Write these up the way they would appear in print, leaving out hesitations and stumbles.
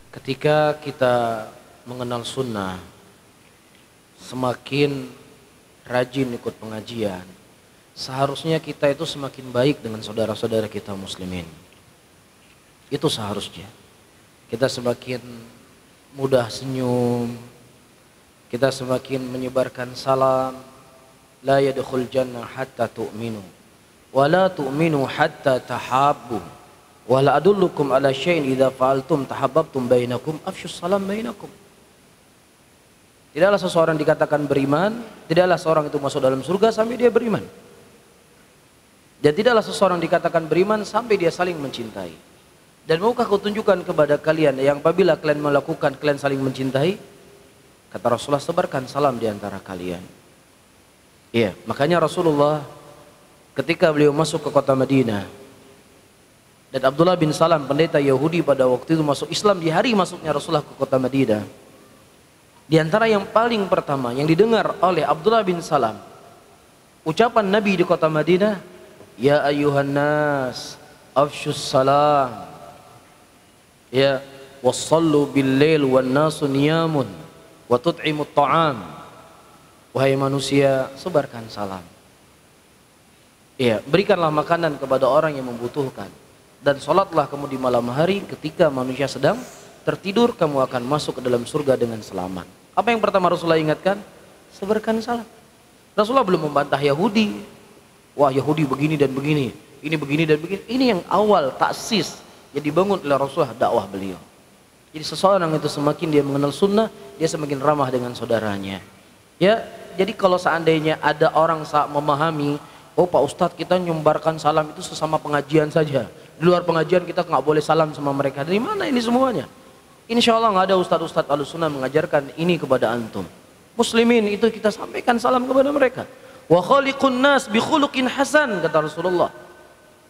Ketika kita mengenal sunnah, semakin rajin ikut pengajian, seharusnya kita itu semakin baik dengan saudara-saudara kita muslimin. Itu seharusnya. Kita semakin mudah senyum, kita semakin menyebarkan salam. La yadkhul jannah hatta tu'minu, wa la tu'minu hatta tahabbu, wa la adullukum ala syai'in idza fa'altum tahabbabtum bainakum afsyus salam bainakum. Tidaklah seseorang dikatakan beriman, tidaklah seorang itu masuk dalam surga sampai dia beriman. Dan tidaklah seseorang dikatakan beriman sampai dia saling mencintai. Dan maukah aku tunjukkan kepada kalian yang apabila kalian melakukan, kalian saling mencintai? Kata Rasulullah, sebarkan salam di antara kalian. Iya, makanya Rasulullah ketika beliau masuk ke kota Madinah, dan Abdullah bin Salam, pendeta Yahudi pada waktu itu masuk Islam di hari masuknya Rasulullah ke kota Madinah. Di antara yang paling pertama yang didengar oleh Abdullah bin Salam, ucapan Nabi di kota Madinah, ya ayyuhan nas afsyus salam, ya wassallu bil lail wan nasu niyamun wa tut'imut ta'am. Wahai manusia, sebarkan salam. Ya, berikanlah makanan kepada orang yang membutuhkan. Dan sholatlah kamu di malam hari ketika manusia sedang tertidur, kamu akan masuk ke dalam surga dengan selamat. Apa yang pertama Rasulullah ingatkan? Sebarkan salam. Rasulullah belum membantah Yahudi. Wah, Yahudi begini dan begini, ini begini dan begini. Ini yang awal taksis yang dibangun oleh Rasulullah, dakwah beliau. Jadi seseorang itu semakin dia mengenal sunnah, dia semakin ramah dengan saudaranya. Ya, jadi kalau seandainya ada orang saat memahami, oh Pak Ustadz kita nyumbarkan salam itu sesama pengajian saja. Di luar pengajian kita nggak boleh salam sama mereka. Dari mana ini semuanya? Insya Allah nggak ada ustadz-ustadz Ahlussunnah mengajarkan ini kepada antum. Muslimin itu kita sampaikan salam kepada mereka. Wa khaliqun nas bi khuluqin hasan, kata Rasulullah.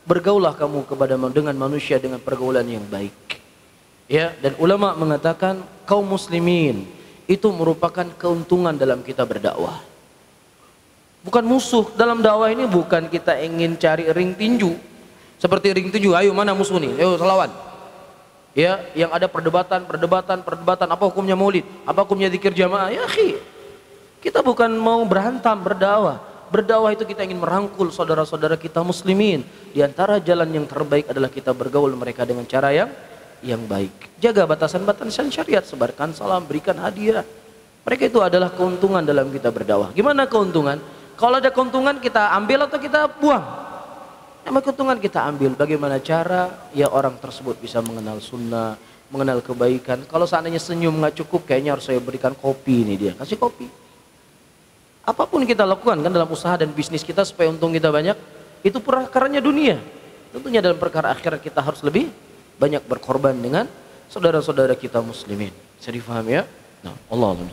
Bergaulah kamu dengan manusia dengan pergaulan yang baik. Ya, dan ulama mengatakan kaum muslimin itu merupakan keuntungan dalam kita berdakwah. Bukan musuh. Dalam dakwah ini bukan kita ingin cari ring tinju. Seperti ring tinju, ayo mana musuh nih? Ayo lawan. Ya, yang ada perdebatan, apa hukumnya maulid? Apa hukumnya zikir jamaah? Ya, akhi. Kita bukan mau berantem, berdakwah. Berdakwah itu kita ingin merangkul saudara-saudara kita muslimin. Di antara jalan yang terbaik adalah kita bergaul mereka dengan cara yang baik. Jaga batasan-batasan syariat, sebarkan salam, berikan hadiah. Mereka itu adalah keuntungan dalam kita berdakwah. Gimana keuntungan? Kalau ada keuntungan kita ambil atau kita buang? Emang keuntungan kita ambil. Bagaimana cara ya orang tersebut bisa mengenal sunnah, mengenal kebaikan. Kalau seandainya senyum nggak cukup, kayaknya harus saya berikan kopi nih dia. Kasih kopi. Apapun kita lakukan kan dalam usaha dan bisnis kita supaya untung kita banyak, itu perkaranya dunia. Tentunya dalam perkara akhirat kita harus lebih banyak berkorban dengan saudara-saudara kita muslimin. Bisa difahami ya? Nah, Allah